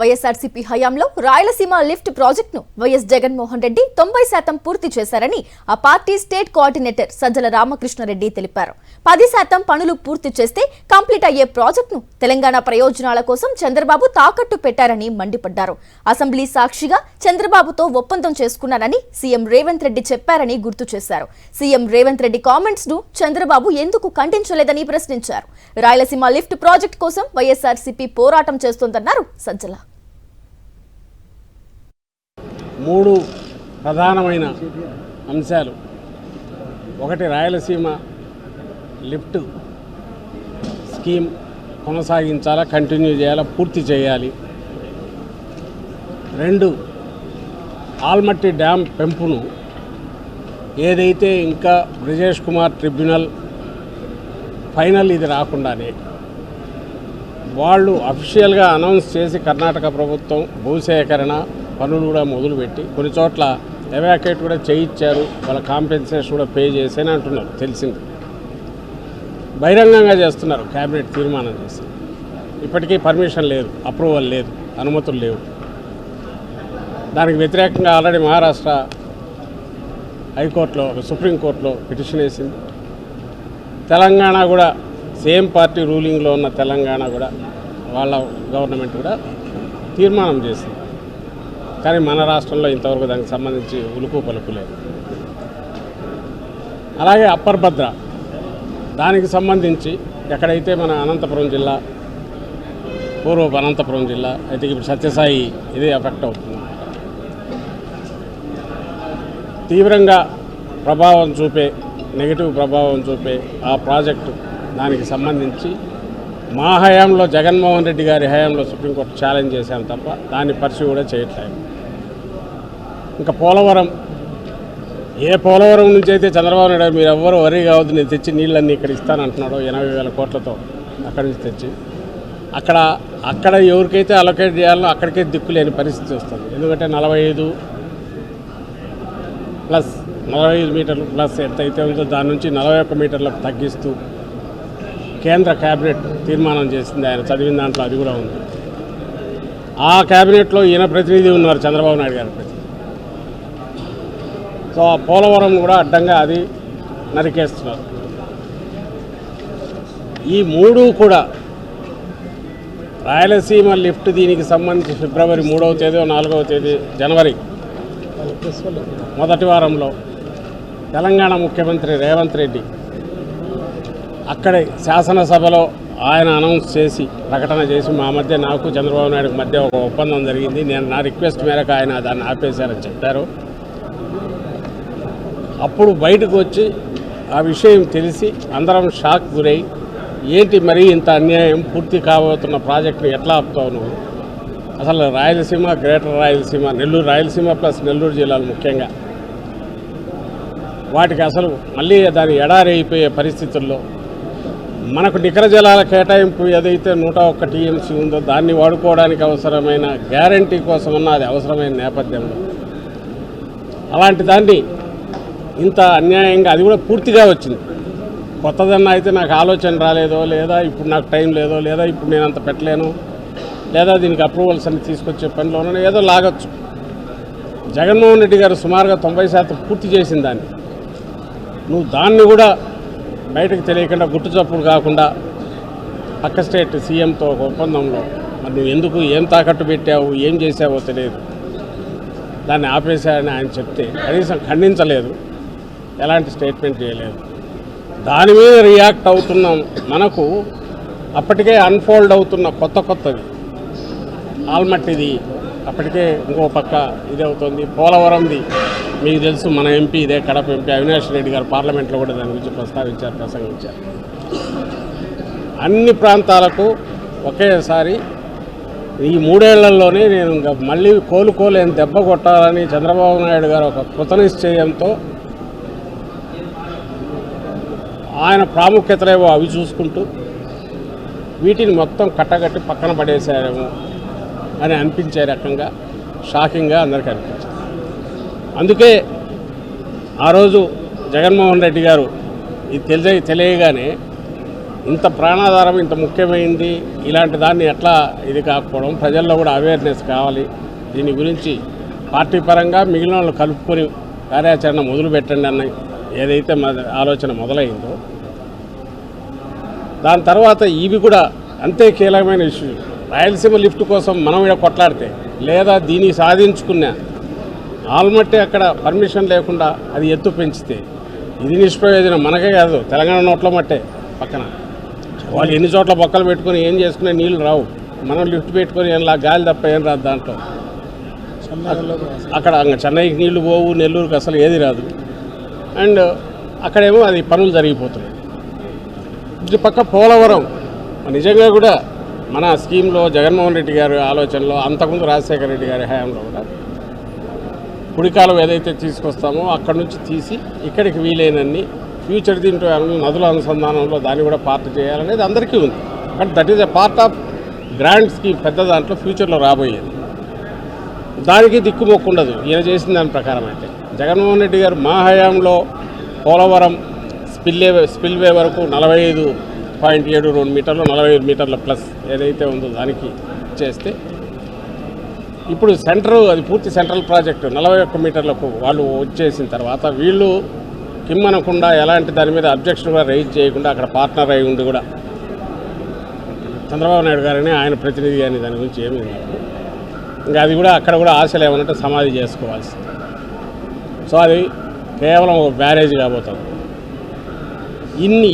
వైఎస్ఆర్సీపీ హయాంలో రాయలసీమ లిఫ్ట్ ప్రాజెక్టును వైఎస్ జగన్మోహన్ రెడ్డి 90% పూర్తి చేశారని ఆ party state coordinator Sajjala Ramakrishna Reddy తెలిపారు. 10% పనులు పూర్తి చేస్తే కంప్లీట్ అయ్యే ప్రాజెక్టును తెలంగాణ ప్రయోజనాల కోసం చంద్రబాబు తాకట్టు పెట్టారని మండిపడ్డారు. అసెంబ్లీ సాక్షిగా చంద్రబాబుతో ఒప్పందం చేసుకున్నారని సీఎం రేవంత్ రెడ్డి చెప్పారని గుర్తు చేశారు. సీఎం రేవంత్ రెడ్డి కామెంట్స్ ను చంద్రబాబు ఎందుకు ఖండించలేదని ప్రశ్నించారు. రాయలసీమ లిఫ్ట్ ప్రాజెక్టు కోసం వైఎస్ఆర్సీపీ పోరాటం చేస్తోందన్నారు సజ్జల. మూడు ప్రధానమైన అంశాలు. ఒకటి, రాయలసీమ లిఫ్ట్ స్కీమ్ కొనసాగించాలా, కంటిన్యూ చేయాలా, పూర్తి చేయాలి. 2, ఆల్మట్టి డ్యామ్ పెంపును ఏదైతే ఇంకా బ్రిజేష్ కుమార్ ట్రిబ్యునల్ ఫైనల్ ఇది రాకుండానే వాళ్ళు అఫీషియల్గా అనౌన్స్ చేసి కర్ణాటక ప్రభుత్వం భూసేకరణ పనులు కూడా మొదలుపెట్టి కొన్ని చోట్ల ఎవాక్యుయేట్ కూడా చేయించారు, వాళ్ళ కాంపెన్సేషన్ కూడా పే చేసేని అంటున్నారు. తెలిసింది బహిరంగంగా చేస్తున్నారు, క్యాబినెట్ తీర్మానం చేసి. ఇప్పటికీ పర్మిషన్ లేదు, అప్రూవల్ లేదు, అనుమతులు లేవు. దానికి వ్యతిరేకంగా ఆల్రెడీ మహారాష్ట్ర హైకోర్టులో, సుప్రీంకోర్టులో పిటిషన్ వేసింది. తెలంగాణ కూడా సేమ్ పార్టీ రూలింగ్లో ఉన్న తెలంగాణ కూడా వాళ్ళ గవర్నమెంట్ కూడా తీర్మానం చేసింది. కానీ మన రాష్ట్రంలో ఇంతవరకు దానికి సంబంధించి ఉలుకు పలుకు లేదు. అలాగే అప్పర్ భద్ర, దానికి సంబంధించి ఎక్కడైతే మన అనంతపురం జిల్లా, పూర్వపు అనంతపురం జిల్లా అయితే ఇప్పుడు సత్యసాయి ఇదే ఎఫెక్ట్ అవుతుంది. తీవ్రంగా ప్రభావం చూపే, నెగిటివ్ ప్రభావం చూపే ఆ ప్రాజెక్టు, దానికి సంబంధించి మా హయాంలో, జగన్మోహన్ రెడ్డి గారి హయాంలో సుప్రీంకోర్టు ఛాలెంజ్ చేశాం తప్ప దాన్ని పరిశీ కూడా చేయట్లేదు. ఇంకా పోలవరం, ఏ పోలవరం నుంచి అయితే చంద్రబాబు నాయుడు మీరు ఎవ్వరు వరీ కావద్దు, నేను తెచ్చి నీళ్ళన్నీ ఇక్కడ ఇస్తానంటున్నాడో 80,000 కోట్లతో అక్కడి నుంచి తెచ్చి అక్కడ ఎవరికైతే అలొకేట్ చేయాలో అక్కడికే దిక్కులేని పరిస్థితి వస్తుంది. ఎందుకంటే 45 మీటర్లు ప్లస్ ఎంతైతే ఉందో దాని నుంచి 41 మీటర్లకు తగ్గిస్తూ కేంద్ర క్యాబినెట్ తీర్మానం చేసింది. ఆయన చదివిన దాంట్లో అది కూడా ఉంది. ఆ క్యాబినెట్లో ఈయన ప్రతినిధి ఉన్నారు, చంద్రబాబు నాయుడు గారి ప్రతినిధి. సో ఆ పోలవరం కూడా అడ్డంగా అది నరికేస్తున్నారు. ఈ మూడు కూడా రాయలసీమ లిఫ్ట్, దీనికి సంబంధించి ఫిబ్రవరి 3వ తేదీ 4వ తేదీ జనవరి మొదటి వారంలో తెలంగాణ ముఖ్యమంత్రి రేవంత్ రెడ్డి అక్కడే శాసనసభలో ఆయన అనౌన్స్ చేసి, ప్రకటన చేసి, మా మధ్య, నాకు చంద్రబాబు నాయుడు మధ్య ఒక ఒప్పందం జరిగింది, నా రిక్వెస్ట్ మేరకు ఆయన దాన్ని ఆపేశారని చెప్పారు. అప్పుడు బయటకు వచ్చి ఆ విషయం తెలిసి అందరం షాక్ గురై, ఏంటి మరీ ఇంత అన్యాయం, పూర్తి కాబోతున్న ప్రాజెక్టును ఎట్లా ఆపుతావు నువ్వు? అసలు రాయలసీమ, గ్రేటర్ రాయలసీమ, నెల్లూరు, రాయలసీమ ప్లస్ నెల్లూరు జిల్లాలు ముఖ్యంగా వాటికి అసలు మళ్ళీ దాని ఎడారి అయిపోయే పరిస్థితుల్లో మనకు నికర జలాల కేటాయింపు ఏదైతే 101 టీఎంసీ ఉందో దాన్ని వాడుకోవడానికి అవసరమైన గ్యారంటీ కోసమన్నా అది అవసరమైన నేపథ్యంలో అలాంటి దాన్ని ఇంత అన్యాయంగా, అది కూడా పూర్తిగా వచ్చింది. కొత్తదన్నా అయితే నాకు ఆలోచన రాలేదో, లేదా ఇప్పుడు నాకు టైం లేదో, లేదా ఇప్పుడు నేను అంత పెట్టలేను, లేదా దీనికి అప్రూవల్స్ అన్ని తీసుకొచ్చే పనిలోనే ఏదో లాగొచ్చు. జగన్మోహన్ రెడ్డి గారు సుమారుగా 90% పూర్తి చేసిన దాన్ని నువ్వు దాన్ని కూడా బయటకు తెలియకుండా, గుట్టు చప్పుడు కాకుండా పక్క స్టేట్ సీఎంతో ఒక ఒప్పందంలో మరి నువ్వు ఎందుకు, ఏం తాకట్టు పెట్టావు, ఏం చేసావో తెలియదు, దాన్ని ఆపేశారని ఆయన చెప్తే కనీసం ఖండించలేదు, ఎలాంటి స్టేట్మెంట్ చేయలేదు. దాని మీద రియాక్ట్ అవుతున్నాం. మనకు అప్పటికే అన్ఫోల్డ్ అవుతున్న కొత్తవి, ఆల్మట్టిది అప్పటికే ఇంకో పక్క ఇది అవుతుంది, పోలవరంది మీకు తెలుసు, మన ఎంపీ ఇదే కడప ఎంపీ అవినాష్ రెడ్డి గారు పార్లమెంట్లో కూడా దాని గురించి ప్రసంగించారు. అన్ని ప్రాంతాలకు ఒకేసారి ఈ 3 ఏళ్లలోనే నేను ఇంకా మళ్ళీ కోలుకోలేని దెబ్బ కొట్టాలని చంద్రబాబు నాయుడు గారు ఒక కృతనిశ్చయంతో ఆయన ప్రాముఖ్యతలేవో అవి చూసుకుంటూ వీటిని మొత్తం కట్టగట్టి పక్కన పడేశారేమో అని అనిపించే రకంగా, షాకింగ్గా అందరికీ అనిపించింది. అందుకే ఆ రోజు జగన్మోహన్ రెడ్డి గారు ఇది తెలియగానే ఇంత ప్రాణాధారం ఇంత ముఖ్యమైనది ఇలాంటి దాన్ని ఎట్లా ఇది కాకపోవడం, ప్రజల్లో కూడా అవేర్నెస్ కావాలి. దీని గురించి పార్టీ పరంగా మిగిలిన వాళ్ళు కలుపుకొని కార్యాచరణ మొదలు పెట్టండి అన్న ఏదైతే ఆలోచన మొదలైందో, దాని తర్వాత ఇవి కూడా అంతే కీలకమైన ఇష్యూ. రాయలసీమ లిఫ్ట్ కోసం మనం ఇక్కడ కొట్లాడితే లేదా దీన్ని సాధించుకున్న ఆల్మట్టి అక్కడ పర్మిషన్ లేకుండా అది ఎత్తు పెంచితే ఇది నిష్ప్రయోజనం. మనకే కాదు, తెలంగాణ నోట్ల మట్టే పక్కన వాళ్ళు ఎన్ని చోట్ల బొక్కలు పెట్టుకొని ఏం చేసుకునే నీళ్ళు రావు. మనం లిఫ్ట్ పెట్టుకొని ఏం గాలి తప్ప ఏం రాదు దాంట్లో. అక్కడ చెన్నైకి నీళ్లు పోవు, నెల్లూరుకి అసలు ఏది రాదు. అండ్ అక్కడేమో అది పనులు జరిగిపోతున్నాయి. ఇటు పక్క పోలవరం నిజంగా కూడా మన స్కీమ్లో జగన్మోహన్ రెడ్డి గారి ఆలోచనలో, అంతకుముందు రాజశేఖర రెడ్డి గారి హయాంలో కూడా కుడికాలం ఏదైతే తీసుకొస్తామో అక్కడి నుంచి తీసి ఇక్కడికి వీలైనన్ని ఫ్యూచర్ దీంట్లో నదుల అనుసంధానంలో దాన్ని కూడా పార్ట్ చేయాలనేది అందరికీ ఉంది. But that is a part of grand scheme, పెద్ద దాంట్లో ఫ్యూచర్లో రాబోయేది. దానికి దిక్కుమొక్కుండదు ఈయన చేసిన దాని ప్రకారం. అయితే జగన్మోహన్ రెడ్డి గారు మా హయాంలో పోలవరం స్పిల్వే వరకు 45.72 మీటర్లు, 45 మీటర్ల ప్లస్ ఏదైతే ఉందో దానికి చేస్తే, ఇప్పుడు అది పూర్తి సెంట్రల్ ప్రాజెక్టు 41 మీటర్లకు వాళ్ళు వచ్చేసిన తర్వాత వీళ్ళు కిమ్మనకుండా ఎలాంటి దాని మీద అబ్జెక్షన్ కూడా రైజ్ చేయకుండా అక్కడ పార్ట్నర్ అయి ఉండి కూడా చంద్రబాబు నాయుడు గారని ఆయన ప్రతినిధి అని దాని గురించి ఏమీ లేదు. ఇంకా అది కూడా అక్కడ కూడా ఆశలు ఏమన్నట్టు సమాధి చేసుకోవాల్సింది. సో అది కేవలం ఒక బ్యారేజ్ కాబోతుంది.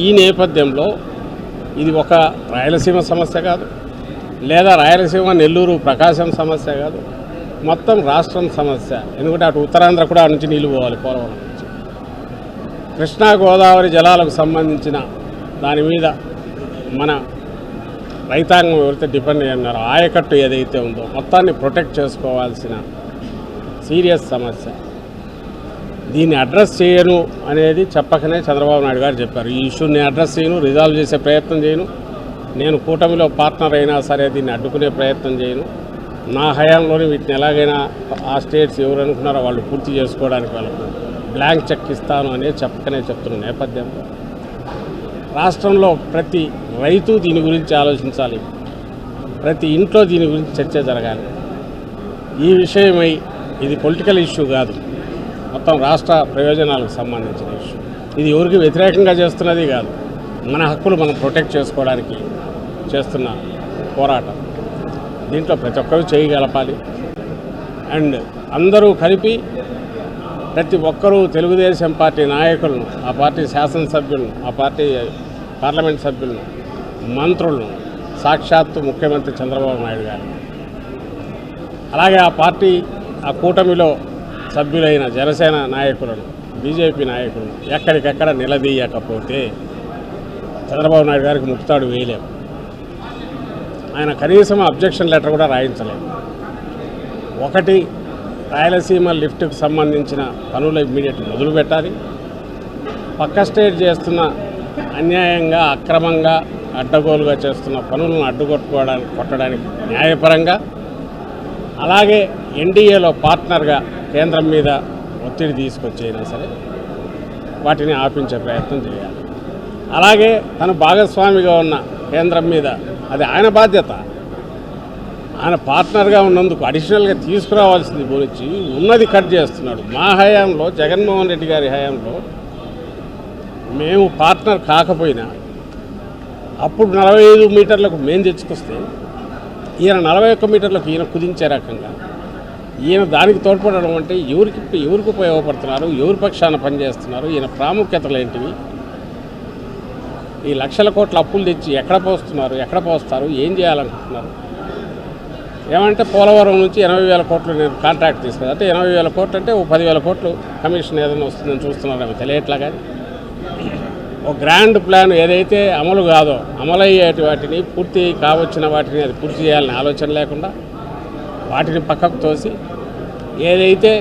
ఈ నేపథ్యంలో ఇది ఒక రాయలసీమ సమస్య కాదు, లేదా రాయలసీమ నెల్లూరు ప్రకాశం సమస్య కాదు, మొత్తం రాష్ట్రం సమస్య. ఎందుకంటే అటు ఉత్తరాంధ్ర కూడా నుంచి నీళ్ళు పోవాలి పోలవరం నుంచి. కృష్ణా గోదావరి జలాలకు సంబంధించిన దాని మీద మన రైతాంగం ఎవరైతే డిపెండ్ అయి ఉన్నారో ఆయకట్టు ఏదైతే ఉందో మొత్తాన్ని ప్రొటెక్ట్ చేసుకోవాల్సిన సీరియస్ సమస్య. దీన్ని అడ్రస్ చేయను అనేది చెప్పకనే చంద్రబాబు నాయుడు గారు చెప్పారు. ఈ ఇష్యూని అడ్రస్ చేయను, రిజాల్వ్ చేసే ప్రయత్నం చేయను, నేను కూటమిలో పార్ట్నర్ అయినా సరే దీన్ని అడ్డుకునే ప్రయత్నం చేయను, నా హయాంలోనే వీటిని ఎలాగైనా ఆ స్టేట్స్ ఎవరు అనుకున్నారో వాళ్ళు పూర్తి చేసుకోవడానికి వాళ్ళకు బ్లాంక్ చెక్ ఇస్తాను అనేది చెప్పకనే చెప్తున్న నేపథ్యంలో రాష్ట్రంలో ప్రతి రైతు దీని గురించి ఆలోచించాలి, ప్రతి ఇంట్లో దీని గురించి చర్చ జరగాలి. ఈ విషయమై ఇది పొలిటికల్ ఇష్యూ కాదు, మొత్తం రాష్ట్ర ప్రయోజనాలకు సంబంధించిన ఇష్యూ. ఇది ఎవరికి వ్యతిరేకంగా చేస్తున్నది కాదు, మన హక్కులు మనం ప్రొటెక్ట్ చేసుకోవడానికి చేస్తున్న పోరాటం. దీంట్లో ప్రతి ఒక్కరూ చేయగలపాలి. అండ్ అందరూ కలిపి ప్రతి ఒక్కరూ తెలుగుదేశం పార్టీ నాయకులను, ఆ పార్టీ శాసనసభ్యులను, ఆ పార్టీ పార్లమెంట్ సభ్యులను, మంత్రులను, సాక్షాత్తు ముఖ్యమంత్రి చంద్రబాబు నాయుడు గారు, అలాగే ఆ పార్టీ ఆ కూటమిలో సభ్యులైన జనసేన నాయకులను, బీజేపీ నాయకులను ఎక్కడికెక్కడ నిలదీయకపోతే చంద్రబాబు నాయుడు గారికి ముక్తాడు వేయలేము. ఆయన కనీసం అబ్జెక్షన్ లెటర్ కూడా రాయించలేదు. ఒకటి, రాయలసీమ లిఫ్ట్కు సంబంధించిన పనులు ఇమ్మీడియట్ మొదలు పెట్టాలి. పక్క స్టేట్ చేస్తున్న అన్యాయంగా అక్రమంగా అడ్డగోలుగా చేస్తున్న పనులను కొట్టడానికి న్యాయపరంగా, అలాగే ఎన్డీఏలో పార్ట్నర్గా కేంద్రం మీద ఒత్తిడి తీసుకొచ్చైనా సరే వాటిని ఆపించే ప్రయత్నం చేయాలి. అలాగే తను భాగస్వామిగా ఉన్న కేంద్రం మీద అది ఆయన బాధ్యత, ఆయన పార్ట్నర్గా ఉన్నందుకు అడిషనల్గా తీసుకురావాల్సింది గురించి ఉన్నది కట్ చేస్తున్నాడు. మా హయాంలో, జగన్మోహన్ రెడ్డి గారి హయాంలో మేము పార్ట్నర్ కాకపోయినా అప్పుడు 45 మీటర్లకు మేము తెచ్చుకొస్తే ఈయన 41 మీటర్లకు ఈయన కుదించే రకంగా ఈయన దానికి తోడ్పడడం అంటే ఎవరికి ఉపయోగపడుతున్నారు, ఎవరి పక్షాన పనిచేస్తున్నారు, ఈయన ప్రాముఖ్యతలు ఏంటివి, ఈ లక్షల కోట్ల అప్పులు తెచ్చి ఎక్కడ పోస్తారు, ఏం చేయాలనుకుంటున్నారు. ఏమంటే పోలవరం నుంచి 80,000 కోట్లు నేను కాంట్రాక్ట్ తీసుకుంది అంటే 80,000 కోట్లు అంటే 10,000 కోట్లు కమిషన్ ఏదైనా వస్తుందని చూస్తున్నారు. అవి తెలియట్లా. కానీ ఒక గ్రాండ్ ప్లాన్ ఏదైతే అమలు కాదో, అమలయ్యేటి వాటిని పూర్తి కావచ్చిన వాటిని అది పూర్తి చేయాలని ఆలోచన లేకుండా వాటిని పక్కకు తోసి ఏదైతే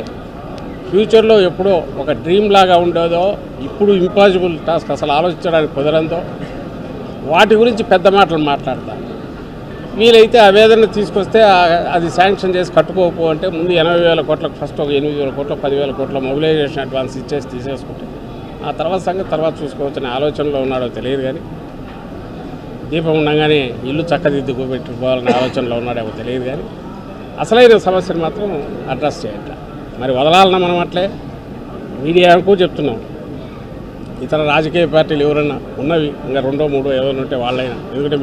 ఫ్యూచర్లో ఎప్పుడో ఒక డ్రీమ్ లాగా ఉండేదో ఇప్పుడు ఇంపాసిబుల్ టాస్క్, అసలు ఆలోచించడానికి కుదరందో వాటి గురించి పెద్ద మాటలు మాట్లాడతారు. వీలైతే ఆవేదన తీసుకొస్తే అది శాంక్షన్ చేసి కట్టుకోకపో అంటే ముందు 80,000 కోట్లకు ఫస్ట్ ఒక 8,000 కోట్లు 10,000 కోట్ల మొబిలైజేషన్ అడ్వాన్స్ తీసేసుకుంటే ఆ తర్వాత సంగతి తర్వాత చూసుకోవచ్చనే ఆలోచనలో ఉన్నాడో తెలియదు. కానీ దీపం ఉండగానే ఇల్లు చక్కదిద్దుకు పెట్టుకోవాలనే ఆలోచనలో ఉన్నాడేమో తెలియదు, కానీ అసలైన సమస్యను మాత్రం అడ్రస్ చేయట్లా. మరి వదలాలన్నా మనం అట్లే మీడియాకు చెప్తున్నాం, ఇతర రాజకీయ పార్టీలు ఎవరన్నా ఉన్నవి ఇంకా 2, 3 ఏమైనా ఉంటే వాళ్ళైనా, ఎందుకంటే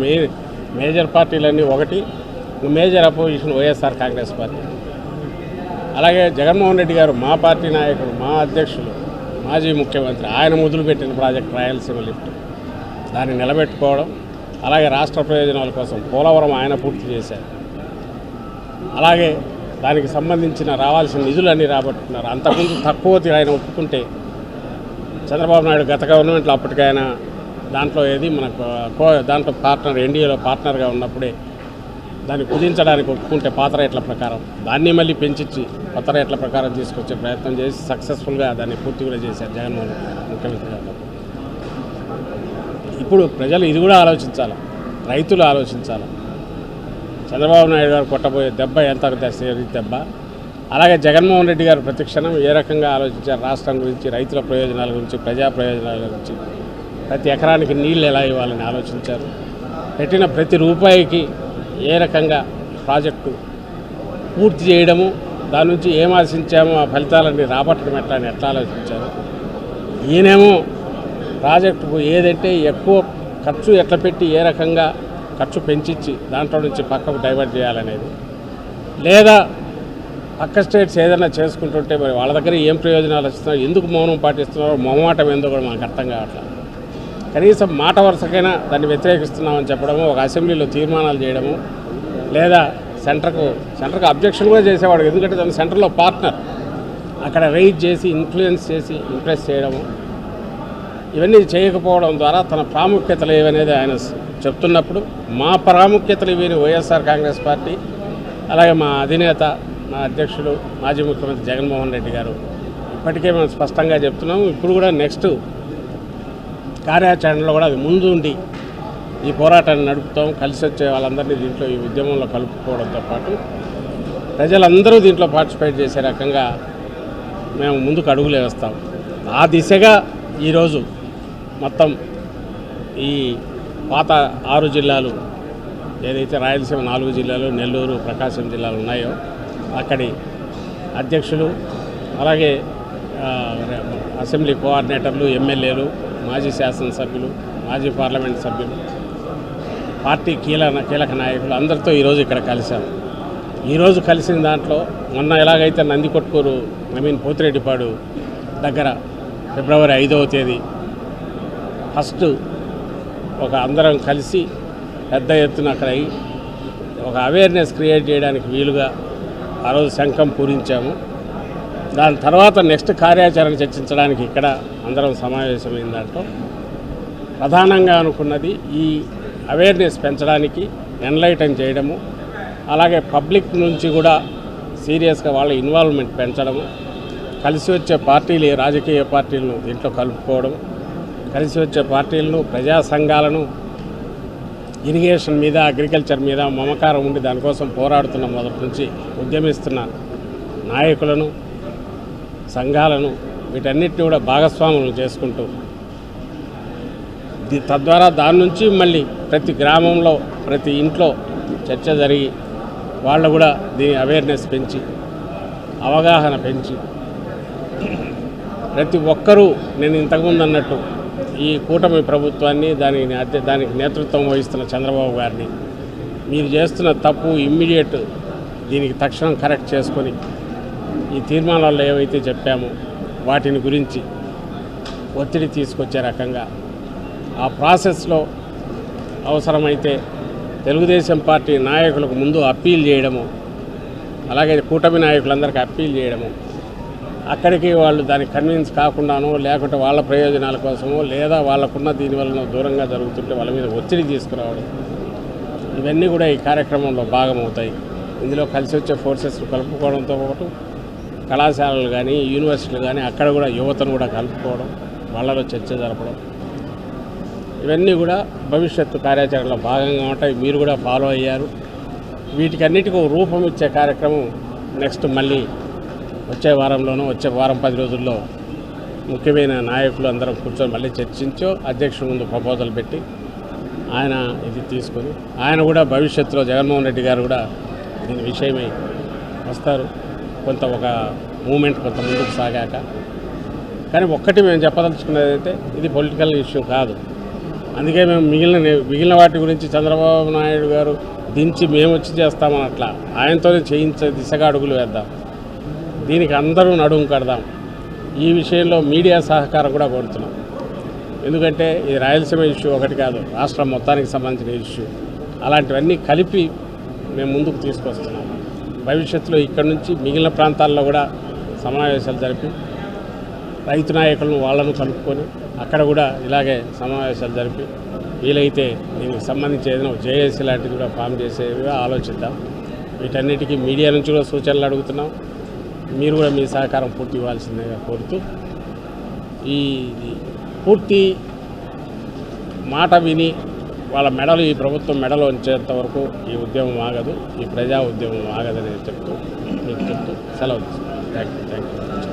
మేజర్ పార్టీలన్నీ ఒకటి, major opposition YSR Congress party. అలాగే జగన్మోహన్ రెడ్డి గారు మా పార్టీ నాయకుడు, మా అధ్యక్షులు, మాజీ ముఖ్యమంత్రి, ఆయన మొదలుపెట్టిన ప్రాజెక్ట్ రాయలసీమ లిఫ్ట్, దాన్ని నిలబెట్టుకోవడం, అలాగే రాష్ట్ర ప్రయోజనాల కోసం పోలవరం ఆయన పూర్తి చేశారు. అలాగే దానికి సంబంధించిన రావాల్సిన నిధులన్నీ రాబట్టుకున్నారు. అంతకుముందు తక్కువ ఆయన ఒప్పుకుంటే చంద్రబాబు నాయుడు గత గవర్నమెంట్లో అప్పటికైనా దాంట్లో దాంట్లో పార్ట్నర్, ఎన్డీఏలో పార్ట్నర్గా ఉన్నప్పుడే దాన్ని కుదించడానికి ఒప్పుకుంటే పాత రేట్ల ప్రకారం దాన్ని మళ్ళీ పెంచి కొత్త రేట్ల ప్రకారం తీసుకొచ్చే ప్రయత్నం చేసి సక్సెస్ఫుల్గా దాన్ని పూర్తి కూడా చేశారు జగన్మోహన్ ముఖ్యమంత్రి గారు. ఇప్పుడు ప్రజలు ఇది కూడా ఆలోచించాలి, రైతులు ఆలోచించాలి. చంద్రబాబు నాయుడు గారు కొట్టబోయే దెబ్బ ఎంత దెబ్బ, అలాగే జగన్మోహన్ రెడ్డి గారు ప్రతిక్షణం ఏ రకంగా ఆలోచించారు రాష్ట్రం గురించి, రైతుల ప్రయోజనాల గురించి, ప్రజా ప్రయోజనాల గురించి, ప్రతి ఎకరానికి నీళ్ళు ఎలా ఇవ్వాలని ఆలోచించారు. పెట్టిన ప్రతి రూపాయికి ఏ రకంగా ప్రాజెక్టు పూర్తి చేయడము, దాని నుంచి ఏం ఆశించామో ఆ ఫలితాలన్నీ రాబట్టడం ఎట్లా ఆలోచించారు. ఈయనేమో ప్రాజెక్టుకు ఏదంటే ఎక్కువ ఖర్చు ఎట్లా పెట్టి ఏ రకంగా ఖర్చు పెంచి దాంట్లో నుంచి పక్కకు డైవర్ట్ చేయాలనేది, లేదా పక్క స్టేట్స్ ఏదైనా చేసుకుంటుంటే మరి వాళ్ళ దగ్గర ఏం ప్రయోజనాలు వస్తున్నారో, ఎందుకు మౌనం పాటిస్తున్నారో, మొహమాటం ఏందో కూడా మనకు అర్థం కావట్లేదు. కనీసం మాట వరుసకైనా దాన్ని వ్యతిరేకిస్తున్నామని చెప్పడము, ఒక అసెంబ్లీలో తీర్మానాలు చేయడము, లేదా సెంటర్కు అబ్జెక్షన్ కూడా చేసేవాడు, ఎందుకంటే తన సెంటర్లో పార్ట్నర్ అక్కడ రైజ్ చేసి ఇన్ఫ్లుయెన్స్ చేసి ఇంప్రెస్ చేయడము, ఇవన్నీ చేయకపోవడం ద్వారా తన ప్రాముఖ్యతలు ఏవనేది ఆయన చెప్తున్నప్పుడు, మా ప్రాముఖ్యతలు ఇవి వైఎస్ఆర్ కాంగ్రెస్ పార్టీ, అలాగే మా అధినేత, మా అధ్యక్షుడు, మాజీ ముఖ్యమంత్రి జగన్మోహన్ రెడ్డి గారు ఇప్పటికే మనం స్పష్టంగా చెప్తున్నాము. ఇప్పుడు కూడా నెక్స్ట్ కార్యాచరణలో కూడా అది ముందు ఉండి ఈ పోరాటాన్ని నడుపుతాం. కలిసి వచ్చే వాళ్ళందరినీ దీంట్లో ఈ ఉద్యమంలో కలుపుకోవడంతో పాటు ప్రజలందరూ దీంట్లో పార్టిసిపేట్ చేసే రకంగా మేము ముందుకు అడుగులు వేస్తాం. ఆ దిశగా ఈరోజు మొత్తం ఈ పాత 6 జిల్లాలు, ఏదైతే రాయలసీమ 4 జిల్లాలు, నెల్లూరు, ప్రకాశం జిల్లాలు ఉన్నాయో అక్కడి అధ్యక్షులు, అలాగే అసెంబ్లీ కోఆర్డినేటర్లు, ఎమ్మెల్యేలు, మాజీ శాసనసభ్యులు, మాజీ పార్లమెంట్ సభ్యులు, పార్టీ కీలక నాయకులు అందరితో ఈరోజు ఇక్కడ కలిశాము. ఈరోజు కలిసిన దాంట్లో మొన్న ఎలాగైతే నందికొట్కూరు పోతిరెడ్డిపాడు దగ్గర ఫిబ్రవరి 5వ తేదీ ఫస్ట్ ఒక అందరం కలిసి పెద్ద ఎత్తున అక్కడ ఒక అవేర్నెస్ క్రియేట్ చేయడానికి వీలుగా ఆ రోజు శంఖం పూరించాము. దాని తర్వాత నెక్స్ట్ కార్యాచరణ చర్చించడానికి ఇక్కడ అందరం సమావేశమైన దాంట్లో ప్రధానంగా అనుకున్నది ఈ అవేర్నెస్ పెంచడానికి, ఎన్లైటన్ చేయడము, అలాగే పబ్లిక్ నుంచి కూడా సీరియస్గా వాళ్ళ ఇన్వాల్వ్మెంట్ పెంచడము, కలిసి వచ్చే పార్టీలు, రాజకీయ పార్టీలను దీంట్లో కలుపుకోవడం, కలిసి వచ్చే పార్టీలను, ప్రజా సంఘాలను, ఇరిగేషన్ మీద, అగ్రికల్చర్ మీద మమకారం ఉండి దానికోసం పోరాడుతున్న మొదటి నుంచి ఉద్యమిస్తున్న నాయకులను, సంఘాలను, వీటన్నిటిని కూడా భాగస్వాములను చేసుకుంటూ తద్వారా దాని నుంచి మళ్ళీ ప్రతి గ్రామంలో, ప్రతి ఇంట్లో చర్చ జరిగి వాళ్ళు కూడా దీని అవేర్నెస్ పెంచి, అవగాహన పెంచి, ప్రతి ఒక్కరూ నేను ఇంతకుముందు అన్నట్టు ఈ కూటమి ప్రభుత్వాన్ని, దానికి నేతృత్వం వహిస్తున్న చంద్రబాబు గారిని, మీరు చేస్తున్న తప్పు ఇమ్మీడియట్ దీనికి తక్షణం కరెక్ట్ చేసుకొని ఈ తీర్మానాల్లో ఏవైతే చెప్పామో వాటిని గురించి ఒత్తిడి తీసుకొచ్చే రకంగా ఆ ప్రాసెస్లో అవసరమైతే తెలుగుదేశం పార్టీ నాయకులకు ముందు అప్పీల్ చేయడము, అలాగే కూటమి నాయకులందరికీ అప్పీల్ చేయడము, అక్కడికి వాళ్ళు దానికి కన్విన్స్ కాకుండానో, లేకుంటే వాళ్ళ ప్రయోజనాల కోసమో, లేదా వాళ్ళకున్న దీనివల్ల దూరంగా జరుగుతుంటే వాళ్ళ మీద ఒత్తిడి తీసుకురావడం, ఇవన్నీ కూడా ఈ కార్యక్రమంలో భాగమవుతాయి. ఇందులో కలిసి వచ్చే ఫోర్సెస్ కలుపుకోవడంతో పాటు కళాశాలలు కానీ, యూనివర్సిటీలు కానీ అక్కడ కూడా యువతను కూడా కలుపుకోవడం, వాళ్ళలో చర్చ జరపడం, ఇవన్నీ కూడా భవిష్యత్తు కార్యాచరణలో భాగంగా ఉంటాయి. మీరు కూడా ఫాలో అయ్యారు. వీటికన్నిటికీ ఒక రూపం ఇచ్చే కార్యక్రమం నెక్స్ట్ మళ్ళీ వచ్చే వారంలోనూ, వచ్చే వారం 10 రోజుల్లో ముఖ్యమైన నాయకులు అందరం కూర్చొని మళ్ళీ చర్చించో అధ్యక్షుడి ముందు ప్రపోజల్ పెట్టి ఆయన ఇది తీసుకొని ఆయన కూడా భవిష్యత్తులో జగన్మోహన్ రెడ్డి గారు కూడా దీని విషయమై వస్తారు. కొంత ఒక మూమెంట్ కొంత ముందుకు సాగాక. కానీ ఒక్కటి మేము చెప్పదలుచుకున్నది అయితే ఇది పొలిటికల్ ఇష్యూ కాదు. అందుకే మేము మిగిలిన వాటి గురించి చంద్రబాబు నాయుడు గారు దించి మేము వచ్చి చేస్తామని అట్లా ఆయనతోనే చేయించే దిశగా అడుగులు వేద్దాం. దీనికి అందరూ నడుము కడదాం. ఈ విషయంలో మీడియా సహకారం కూడా కోరుతున్నాం. ఎందుకంటే ఇది రాయలసీమ ఇష్యూ ఒకటి కాదు, రాష్ట్రం మొత్తానికి సంబంధించిన ఇష్యూ. అలాంటివన్నీ కలిపి మేము ముందుకు తీసుకొస్తున్నాం. భవిష్యత్తులో ఇక్కడ నుంచి మిగిలిన ప్రాంతాల్లో కూడా సమావేశాలు జరిపి రైతు నాయకులను వాళ్ళను కలుపుకొని అక్కడ కూడా ఇలాగే సమావేశాలు జరిపి వీలైతే దీనికి సంబంధించి ఏదైనా జేఏసీ లాంటిది కూడా ఫామ్ చేసేవిగా ఆలోచిద్దాం. వీటన్నిటికీ మీడియా నుంచి కూడా సూచనలు అడుగుతున్నాం. మీరు కూడా మీ సహకారం పూర్తి ఇవ్వాల్సిందిగా కోరుతూ ఈ పూర్తి మాట విని వాళ్ళ మెడలు ఈ ప్రభుత్వం మెడలో ఉంచేంత వరకు ఈ ఉద్యమం ఆగదు, ఈ ప్రజా ఉద్యమం ఆగదని చెప్తూ మీకు చెప్తూ సెలవు తీసుకుంటాం. Thank you.